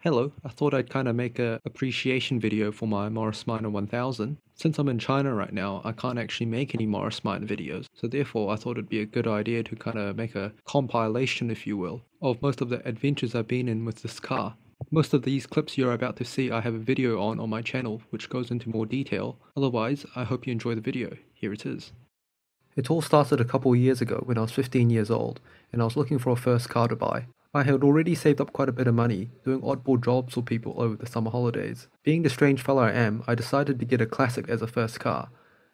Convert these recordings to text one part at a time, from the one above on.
Hello, I thought I'd kind of make a appreciation video for my Morris Minor 1000. Since I'm in China right now, I can't actually make any Morris Minor videos, so therefore I thought it'd be a good idea to kind of make a compilation, if you will, of most of the adventures I've been in with this car. Most of these clips you're about to see I have a video on my channel, which goes into more detail. Otherwise, I hope you enjoy the video. Here it is. It all started a couple years ago when I was 15 years old, and I was looking for a first car to buy. I had already saved up quite a bit of money, doing oddball jobs for people over the summer holidays. Being the strange fellow I am, I decided to get a classic as a first car,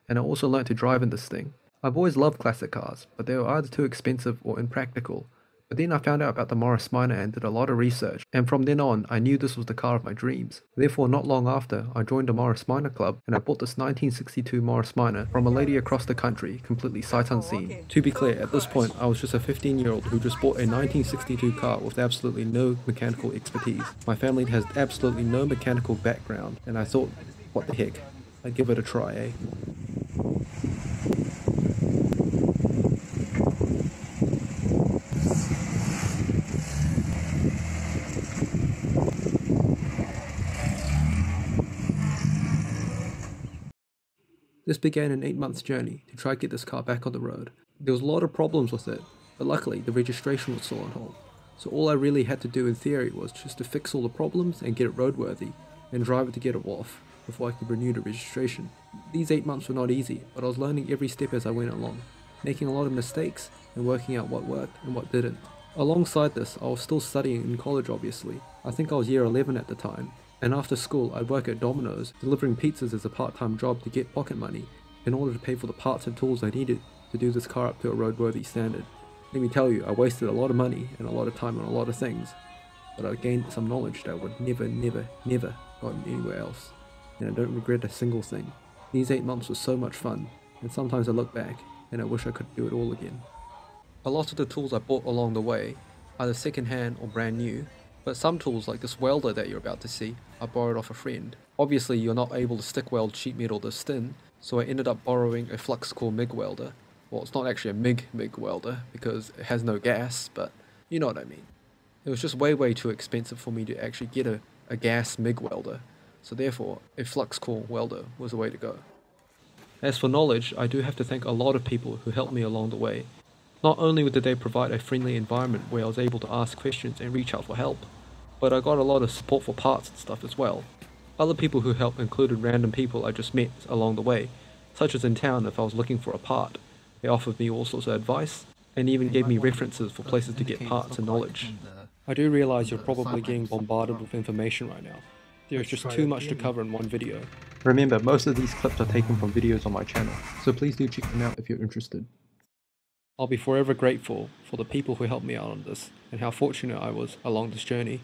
and I also learnt to drive in this thing. I've always loved classic cars, but they were either too expensive or impractical. But then I found out about the Morris Minor and did a lot of research, and from then on I knew this was the car of my dreams. Therefore, not long after, I joined a Morris Minor club and I bought this 1962 Morris Minor from a lady across the country, completely sight unseen. To be clear, at this point I was just a 15-year-old who just bought a 1962 car with absolutely no mechanical expertise. My family has absolutely no mechanical background, and I thought, what the heck, I'd give it a try, eh? This began an 8-month journey to try to get this car back on the road. There was a lot of problems with it, but luckily the registration was still on hold. So all I really had to do in theory was just to fix all the problems and get it roadworthy, and drive it to get it off, before I could renew the registration. These 8 months were not easy, but I was learning every step as I went along, making a lot of mistakes and working out what worked and what didn't. Alongside this, I was still studying in college obviously. I think I was year 11 at the time. And after school, I'd work at Domino's, delivering pizzas as a part-time job to get pocket money in order to pay for the parts and tools I needed to do this car up to a roadworthy standard. Let me tell you, I wasted a lot of money and a lot of time on a lot of things, but I gained some knowledge that I would never gotten anywhere else, and I don't regret a single thing. These 8 months were so much fun, and sometimes I look back and I wish I could do it all again. A lot of the tools I bought along the way, either second-hand or brand new, but some tools like this welder that you're about to see, I borrowed off a friend. Obviously you're not able to stick weld sheet metal this thin, so I ended up borrowing a flux core MIG welder. Well, it's not actually a MIG welder because it has no gas, but you know what I mean. It was just way too expensive for me to actually get a gas MIG welder, so therefore a flux core welder was the way to go. As for knowledge, I do have to thank a lot of people who helped me along the way. Not only did they provide a friendly environment where I was able to ask questions and reach out for help, but I got a lot of support for parts and stuff as well. Other people who helped included random people I just met along the way, such as in town if I was looking for a part. They offered me all sorts of advice, and even gave me references for places to get parts and knowledge. I do realize you're probably getting bombarded with information right now. There is just too much to cover in one video. Remember, most of these clips are taken from videos on my channel, so please do check them out if you're interested. I'll be forever grateful for the people who helped me out on this, and how fortunate I was along this journey.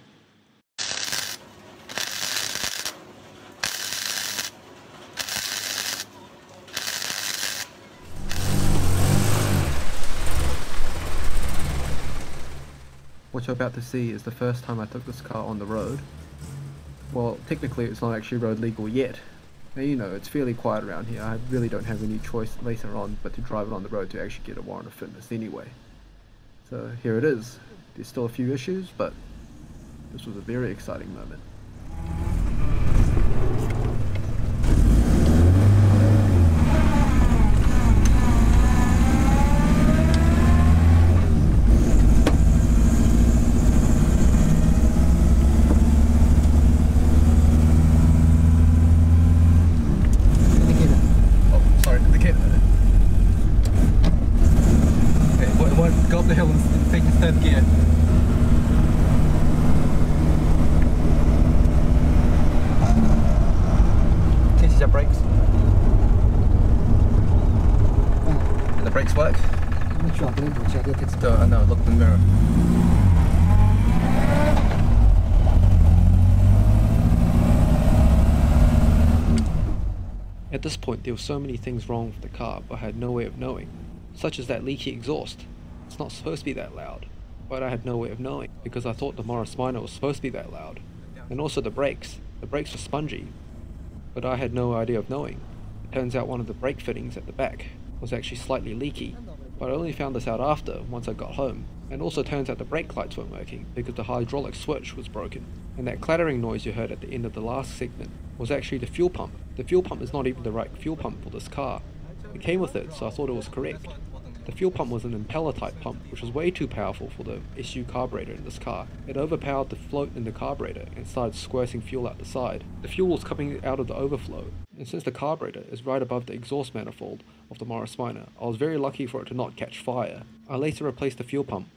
What you're about to see is the first time I took this car on the road. Well, technically it's not actually road legal yet. Now, you know, it's fairly quiet around here. I really don't have any choice later on but to drive it on the road to actually get a warrant of fitness anyway. So here it is. There's still a few issues, but this was a very exciting moment. Go up the hill and take the third gear. Test your brakes. And the brakes work? I'm not sure, I didn't check it. No, look in the mirror. At this point there were so many things wrong with the car but I had no way of knowing, such as that leaky exhaust. It's not supposed to be that loud, but I had no way of knowing because I thought the Morris Minor was supposed to be that loud. And also the brakes were spongy, but I had no idea of knowing. It turns out one of the brake fittings at the back was actually slightly leaky, but I only found this out after, once I got home. And also turns out the brake lights weren't working because the hydraulic switch was broken. And that clattering noise you heard at the end of the last segment was actually the fuel pump. The fuel pump is not even the right fuel pump for this car. It came with it, so I thought it was correct. The fuel pump was an impeller type pump, which was way too powerful for the SU carburetor in this car. It overpowered the float in the carburetor and started squirting fuel out the side. The fuel was coming out of the overflow, and since the carburetor is right above the exhaust manifold of the Morris Minor, I was very lucky for it to not catch fire. I later replaced the fuel pump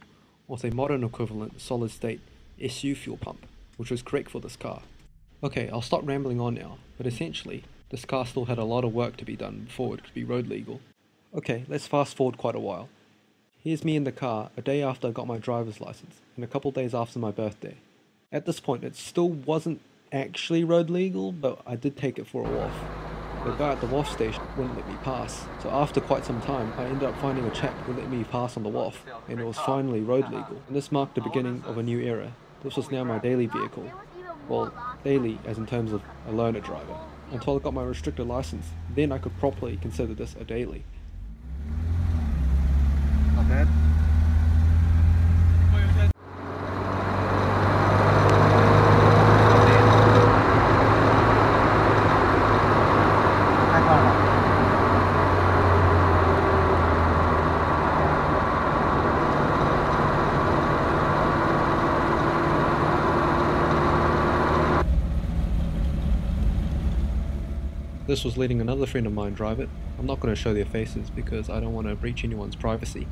with a modern equivalent solid state SU fuel pump, which was correct for this car. Okay, I'll stop rambling on now, but essentially, this car still had a lot of work to be done before it could be road legal. Okay, let's fast forward quite a while. Here's me in the car a day after I got my driver's license, and a couple days after my birthday. At this point, it still wasn't actually road legal, but I did take it for a waft. The guy at the waft station wouldn't let me pass, so after quite some time, I ended up finding a chap who let me pass on the waft, and it was finally road legal. And this marked the beginning of a new era. This was now my daily vehicle. Well, daily as in terms of a learner driver. Until I got my restrictor license, then I could properly consider this a daily. Not bad. This was letting another friend of mine drive it. I'm not going to show their faces because I don't want to breach anyone's privacy.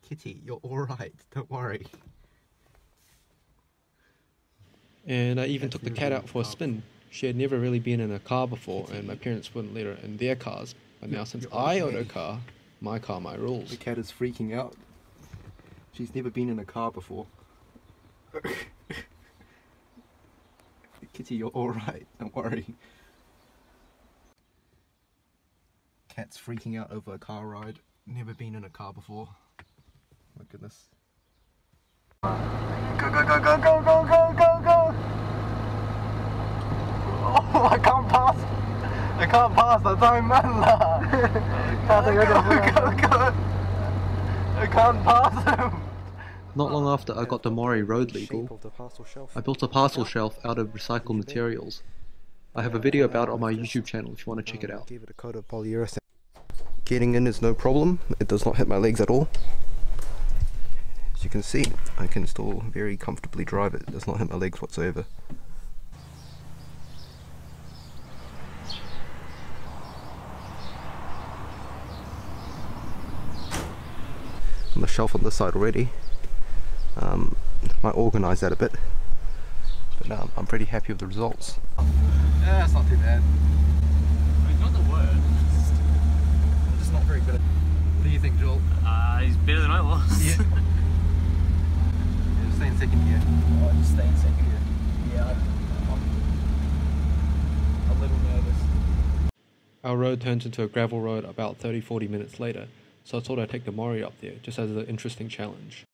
Kitty, you're alright, don't worry. And I even took the cat out for a spin. She had never really been in a car before, and my parents wouldn't let her in their cars. But now since I own a car, my rules. The cat is freaking out. She's never been in a car before. Kitty, you're alright, don't worry. Cat's freaking out over a car ride. Never been in a car before. My goodness. Go, go, go, go, go, go, go, go, go! Oh, I can't pass! I can't pass, I don't go. I can't pass him! Not long after I got the Mori road legal, I built a parcel shelf out of recycled materials. I have a video about it on my YouTube channel if you want to check it out. Give it a coat of polyurethane. Getting in is no problem, it does not hit my legs at all. As you can see, I can still very comfortably drive it, it does not hit my legs whatsoever. On the shelf on this side already. Might organise that a bit, but I'm pretty happy with the results. Yeah, it's not too bad. I mean, not the worst. I'm just not very good at it. What do you think, Joel? He's better than I was. Yeah. Just stay in second gear. Oh, just stay in second gear. Yeah, I'm a little nervous. Our road turns into a gravel road about 30-40 minutes later, so I thought I'd take the Mori up there just as an interesting challenge.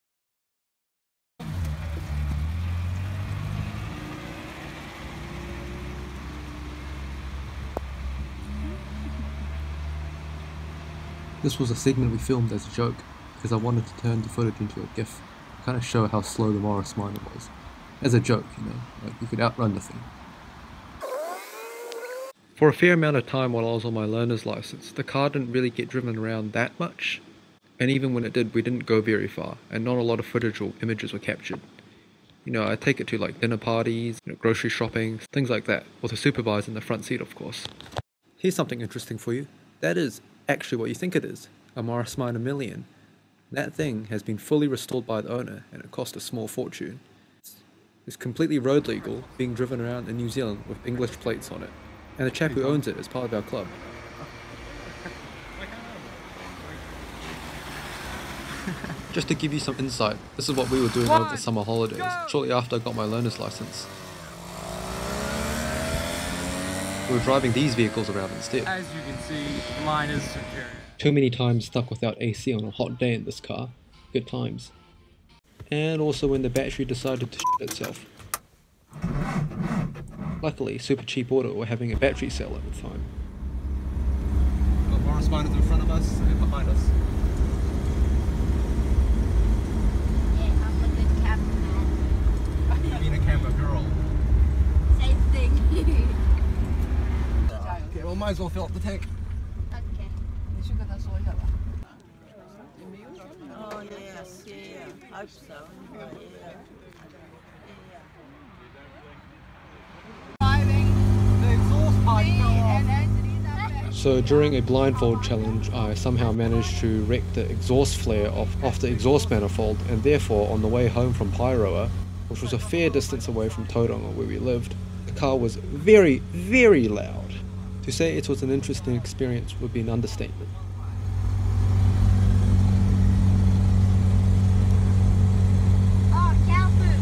This was a segment we filmed as a joke, because I wanted to turn the footage into a GIF, to kind of show how slow the Morris Minor was. As a joke, you know, like you could outrun the thing. For a fair amount of time while I was on my learner's license, the car didn't really get driven around that much, and even when it did, we didn't go very far, and not a lot of footage or images were captured. You know, I'd take it to like dinner parties, grocery shopping, things like that, with a supervisor in the front seat of course. Here's something interesting for you. That is actually what you think it is, a Morris Minor Million. That thing has been fully restored by the owner and it cost a small fortune. It's completely road legal, being driven around in New Zealand with English plates on it. And the chap who owns it is part of our club. Just to give you some insight, this is what we were doing over the summer holidays, shortly after I got my learner's license. We were driving these vehicles around instead. As you can see, mine is superior. Too many times stuck without AC on a hot day in this car. Good times. And also when the battery decided to shit itself. Luckily, Super Cheap Auto were having a battery sale at the time. Got Morris Miners in front of us and behind us. Yeah, I'm a good cameraman. Being a camera girl. Same thing. Okay, well, might as well fill up the tank. Okay. Oh yes, yeah, hope so. Yeah. So during a blindfold challenge, I somehow managed to wreck the exhaust flare off the exhaust manifold, and therefore on the way home from Pairoa, which was a fair distance away from Tauranga where we lived, the car was very, very loud. To say it was an interesting experience would be an understatement. Oh, cow poop.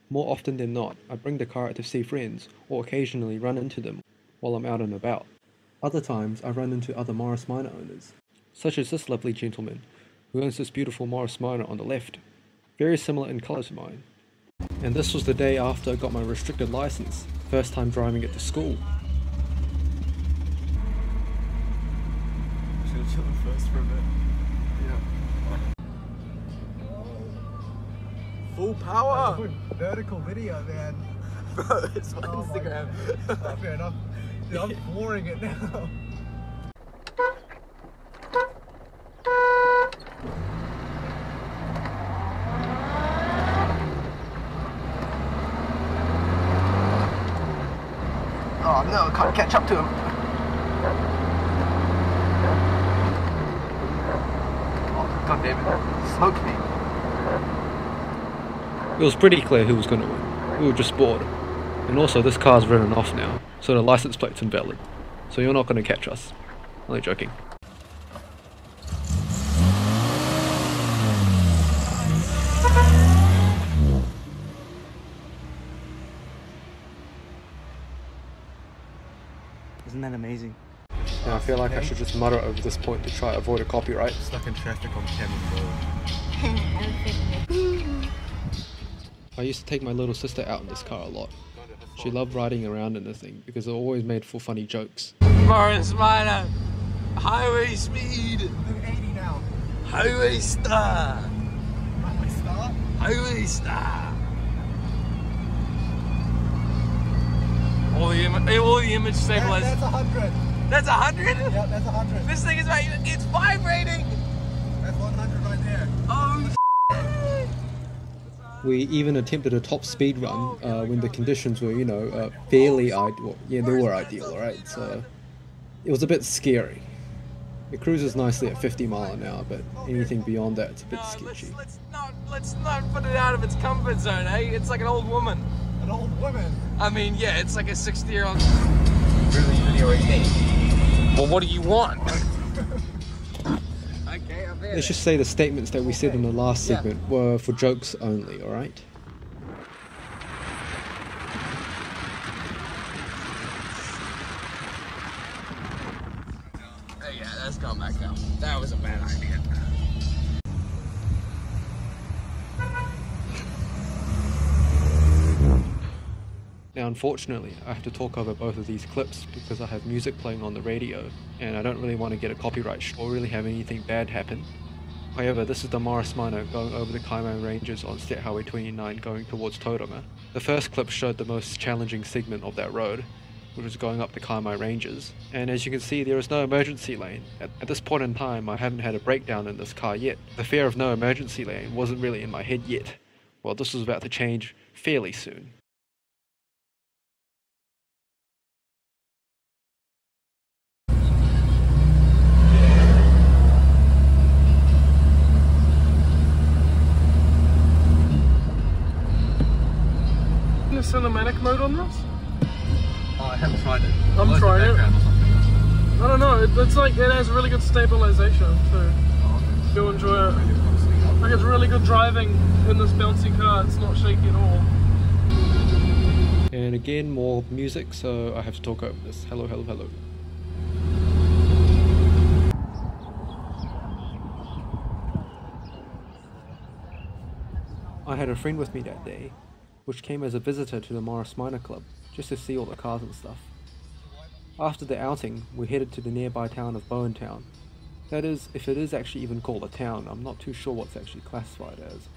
More often than not, I bring the car out to see friends, or occasionally run into them while I'm out and about. Other times, I run into other Morris Minor owners, such as this lovely gentleman, who owns this beautiful Morris Minor on the left, very similar in colour to mine. And this was the day after I got my restricted license, first time driving it to school. Should have chilled first for a bit. Yeah. Full power! Vertical video, man. Bro, it's my Instagram. Oh, fair enough. Dude, I'm flooring it now. Oh no, I can't catch up to him. Oh, god damn it. Smoked me. It was pretty clear who was going to win. We were just bored. And also this car's written off now, so the license plate's invalid. So you're not going to catch us. Only joking. Isn't that amazing? Now I feel like I should just mutter over this point to try avoid a copyright. Stuck in traffic on Cameron Road. I used to take my little sister out in this car a lot. She loved riding around in the thing because it always made for funny jokes. Morris Minor, highway speed, Do 80 now. highway star, Highway start. highway star. All the image stabilization. That's 100. That's 100? Yeah, that's 100. This thing is right, it's vibrating. That's 100 right there. Oh, We even attempted a top speed run when the conditions were, fairly ideal. Well, yeah, they were ideal, alright? So it was a bit scary. It cruises nicely at 50 mile an hour, but anything beyond that, it's a bit sketchy. let's not put it out of its comfort zone, eh? It's like an old woman. An old woman. I mean, yeah, it's like a 60-year-old. Really video me. Well, what do you want? Okay, I'm there. Let's just say the statements that we said in the last segment were for jokes only, alright? Oh, yeah, that's gone back down. That was a bad idea. Now unfortunately, I have to talk over both of these clips because I have music playing on the radio and I don't really want to get a copyright or really have anything bad happen. However, this is the Morris Minor going over the Kaimai Ranges on State Highway 29 going towards Tauranga. The first clip showed the most challenging segment of that road, which was going up the Kaimai Ranges, and as you can see there is no emergency lane. At this point in time I haven't had a breakdown in this car yet. The fear of no emergency lane wasn't really in my head yet. Well, this was about to change fairly soon. The cinematic mode on this? Oh, I haven't tried it. I'm Like the trying it. background or something. I don't know, it's like, it has really good stabilization too. You'll enjoy it. Like it's really good driving in this bouncy car, it's not shaky at all. And again, more music, so I have to talk over this. Hello, hello, hello. I had a friend with me that day, which came as a visitor to the Morris Minor Club, just to see all the cars and stuff. After the outing, we headed to the nearby town of Bowentown. That is, if it is actually even called a town, I'm not too sure what's actually classified as.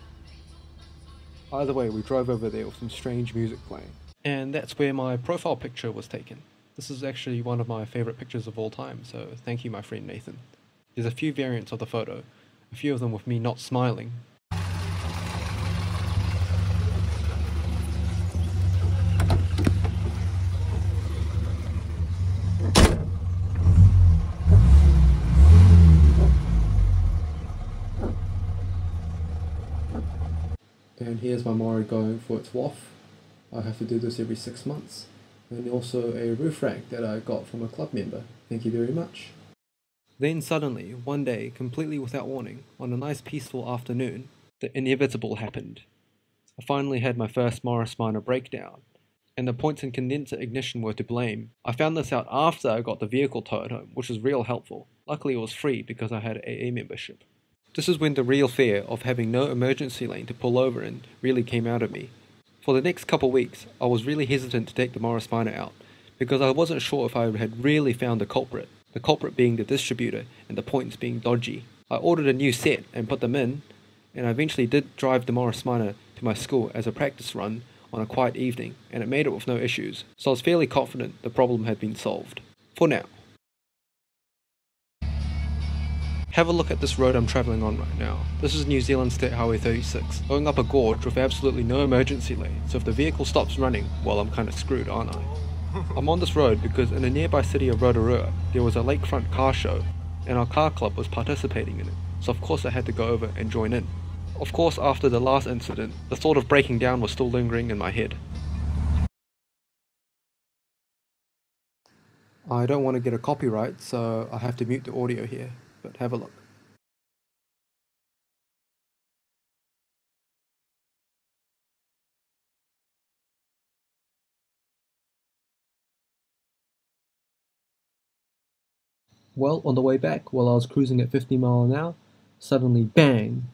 Either way, we drove over there with some strange music playing. And that's where my profile picture was taken. This is actually one of my favourite pictures of all time, so thank you my friend Nathan. There's a few variants of the photo, a few of them with me not smiling. And here's my Mori going for its WOF. I have to do this every 6 months. And also a roof rack that I got from a club member. Thank you very much. Then suddenly, one day, completely without warning, on a nice peaceful afternoon, the inevitable happened. I finally had my first Morris Minor breakdown, and the points in condenser ignition were to blame. I found this out after I got the vehicle towed home, which was real helpful. Luckily it was free because I had an AA membership. This is when the real fear of having no emergency lane to pull over in really came out of me. For the next couple weeks, I was really hesitant to take the Morris Minor out, because I wasn't sure if I had really found the culprit being the distributor and the points being dodgy. I ordered a new set and put them in, and I eventually did drive the Morris Minor to my school as a practice run on a quiet evening, and it made it with no issues, so I was fairly confident the problem had been solved. For now. Have a look at this road I'm travelling on right now. This is New Zealand State Highway 36, going up a gorge with absolutely no emergency lane, so if the vehicle stops running, well, I'm kinda screwed, aren't I? I'm on this road because in a nearby city of Rotorua, there was a lakefront car show, and our car club was participating in it, so of course I had to go over and join in. Of course, after the last incident, the thought of breaking down was still lingering in my head. I don't want to get a copyright, so I have to mute the audio here, but have a look. Well, on the way back, while I was cruising at 50 miles an hour, suddenly bang,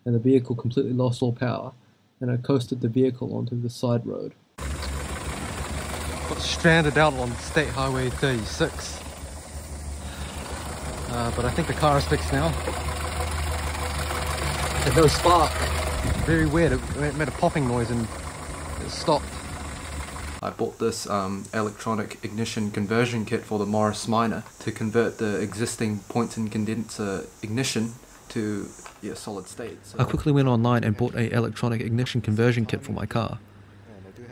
and the vehicle completely lost all power, and I coasted the vehicle onto the side road. Got stranded out on State Highway 36. But I think the car is fixed now. Had no spark. Very weird, it made a popping noise and it stopped. I bought this electronic ignition conversion kit for the Morris Minor to convert the existing points and condenser ignition to solid state. So I quickly went online and bought an electronic ignition conversion kit for my car.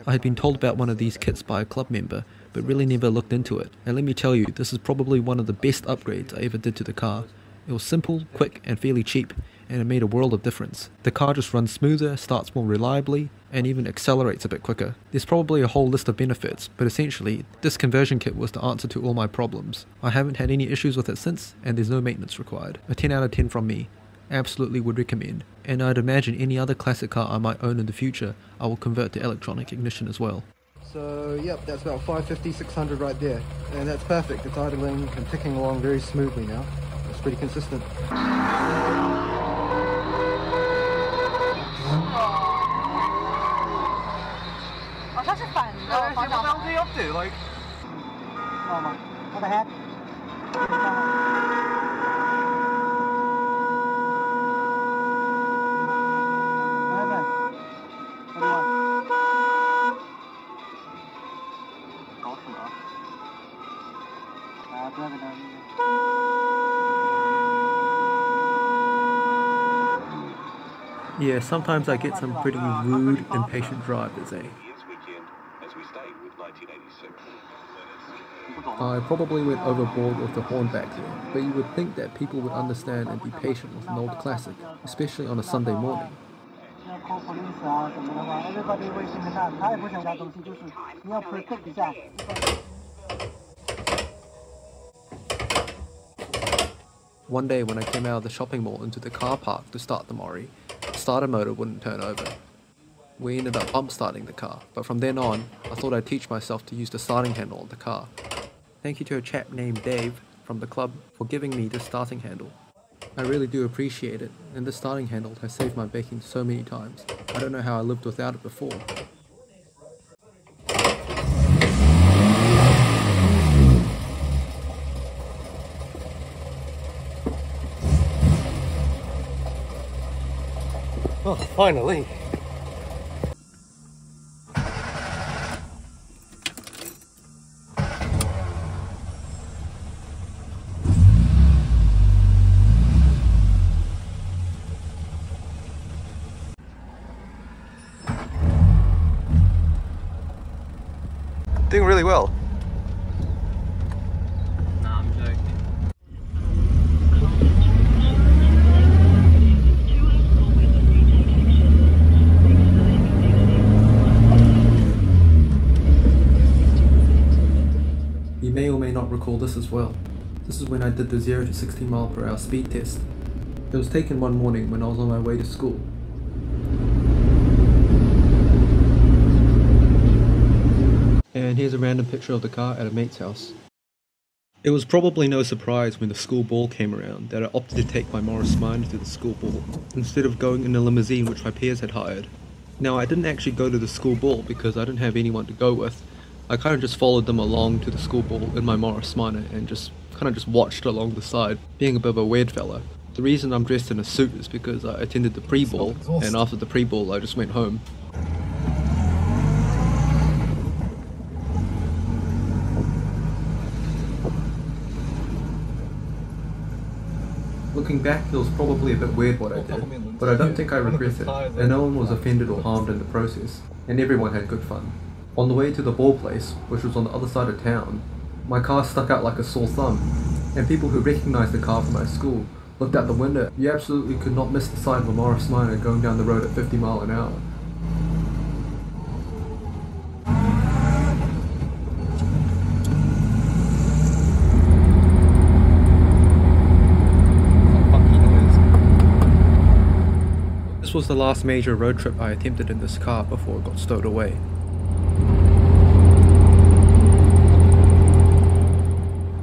I had been told about one of these kits by a club member, but really never looked into it. And let me tell you, this is probably one of the best upgrades I ever did to the car. It was simple, quick and fairly cheap, and it made a world of difference. The car just runs smoother, starts more reliably, and even accelerates a bit quicker. There's probably a whole list of benefits, but essentially, this conversion kit was the answer to all my problems. I haven't had any issues with it since, and there's no maintenance required. A 10 out of 10 from me. Absolutely would recommend. And I'd imagine any other classic car I might own in the future, I will convert to electronic ignition as well. So yep, that's about 550, 600 right there. And that's perfect. It's idling and ticking along very smoothly now. It's pretty consistent. Yeah, sometimes I get some pretty rude, impatient drivers, eh? I probably went overboard with the horn back there, but you would think that people would understand and be patient with an old classic, especially on a Sunday morning. One day when I came out of the shopping mall into the car park to start the Mori, the starter motor wouldn't turn over. We ended up bump starting the car, but from then on, I thought I'd teach myself to use the starting handle of the car. Thank you to a chap named Dave from the club for giving me this starting handle. I really do appreciate it, and this starting handle has saved my baking so many times. I don't know how I lived without it before. Oh, finally! Doing really well. Nah, I'm joking. You may or may not recall this as well. This is when I did the 0 to 60 mph speed test. It was taken one morning when I was on my way to school. And here's a random picture of the car at a mate's house. It was probably no surprise when the school ball came around that I opted to take my Morris Minor to the school ball, instead of going in a limousine which my peers had hired. Now I didn't actually go to the school ball because I didn't have anyone to go with. I kind of just followed them along to the school ball in my Morris Minor and just watched along the side, being a bit of a weird fella. The reason I'm dressed in a suit is because I attended the pre-ball, and after the pre-ball I just went home. Looking back, it was probably a bit weird what I did, but I don't think I regret it, and no one was offended or harmed in the process, and everyone had good fun. On the way to the ball place, which was on the other side of town, my car stuck out like a sore thumb, and people who recognised the car from my school looked out the window. You absolutely could not miss the sight of a Morris Minor going down the road at 50 miles an hour. This was the last major road trip I attempted in this car before it got stowed away.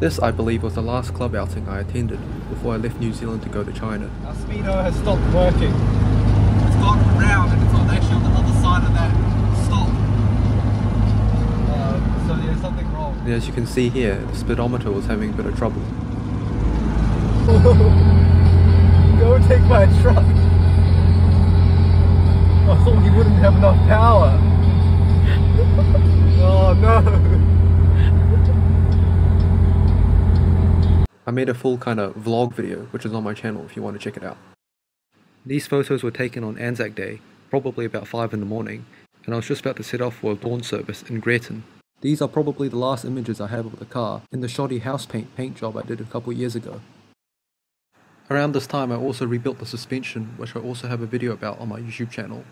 This, I believe, was the last club outing I attended before I left New Zealand to go to China. Our speedo has stopped working. It's gone round and it's actually on the other side of that stop. So there's something wrong. And as you can see here, the speedometer was having a bit of trouble. Go take my truck. I thought he wouldn't have enough power. Oh no. I made a full kind of vlog video, which is on my channel if you want to check it out. These photos were taken on Anzac Day, probably about 5 in the morning, and I was just about to set off for a dawn service in Gretton. These are probably the last images I have of the car in the shoddy house paint job I did a couple years ago. Around this time I also rebuilt the suspension, which I also have a video about on my YouTube channel.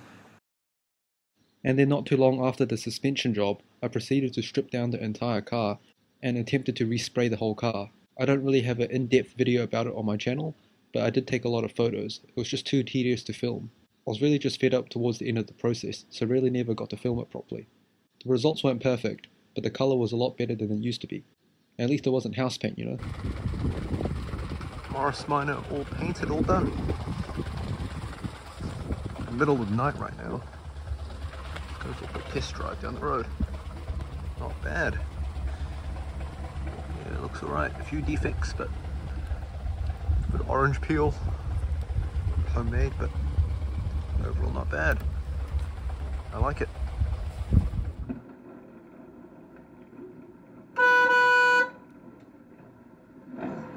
And then not too long after the suspension job, I proceeded to strip down the entire car and attempted to respray the whole car. I don't really have an in-depth video about it on my channel, but I did take a lot of photos. It was just too tedious to film. I was really just fed up towards the end of the process, so really never got to film it properly. The results weren't perfect, but the colour was a lot better than it used to be. At least it wasn't house paint, you know. Morris Minor all painted, all done. In the middle of the night right now. Go for a test drive down the road. Not bad. Yeah, it looks alright. A few defects, but a bit of orange peel. Homemade, but overall not bad. I like it.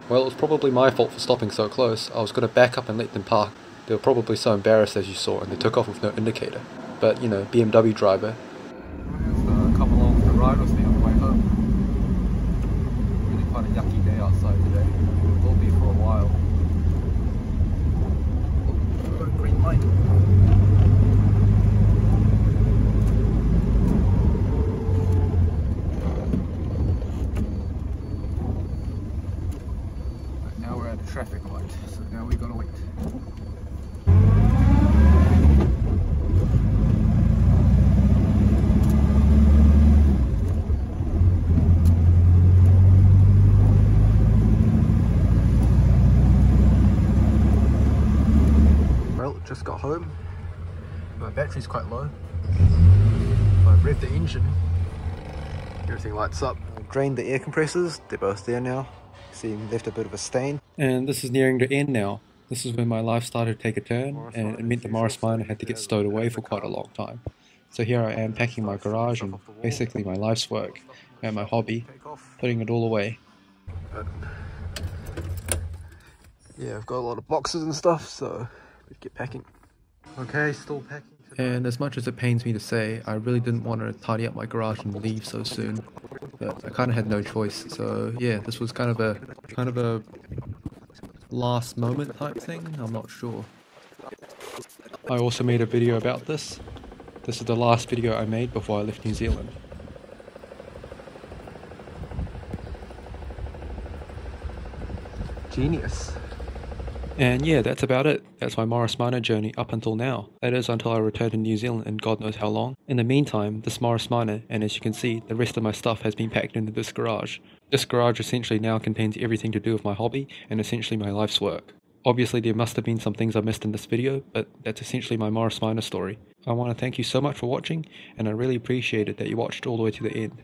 Well, it was probably my fault for stopping so close. I was going to back up and let them park. They were probably so embarrassed, as you saw, and they took off with no indicator. But, you know, BMW driver. A couple of the ride with me on the way home. Really quite a yucky day outside today. It will be for a while. Oh, green light. Right, now we're at a traffic light, so now we gotta wait. got home. My battery's quite low. If I rev the engine, everything lights up. I drained the air compressors, they're both there now. See, left a bit of a stain. And this is nearing the end now. This is when my life started to take a turn, and it meant the Morris Minor had to get stowed away for quite a long time. So here I am packing my garage and basically my life's work and my hobby, putting it all away. But yeah, I've got a lot of boxes and stuff, so let's get packing. Okay, still packing. And as much as it pains me to say, I really didn't want to tidy up my garage and leave so soon, but I kind of had no choice. So yeah, this was kind of a last moment type thing. I'm not sure. I also made a video about this. This is the last video I made before I left New Zealand. Genius. And yeah, that's about it. That's my Morris Minor journey up until now. That is until I return to New Zealand in God knows how long. In the meantime, this Morris Minor, and as you can see, the rest of my stuff has been packed into this garage. This garage essentially now contains everything to do with my hobby and essentially my life's work. Obviously there must have been some things I missed in this video, but that's essentially my Morris Minor story. I want to thank you so much for watching, and I really appreciate it that you watched all the way to the end.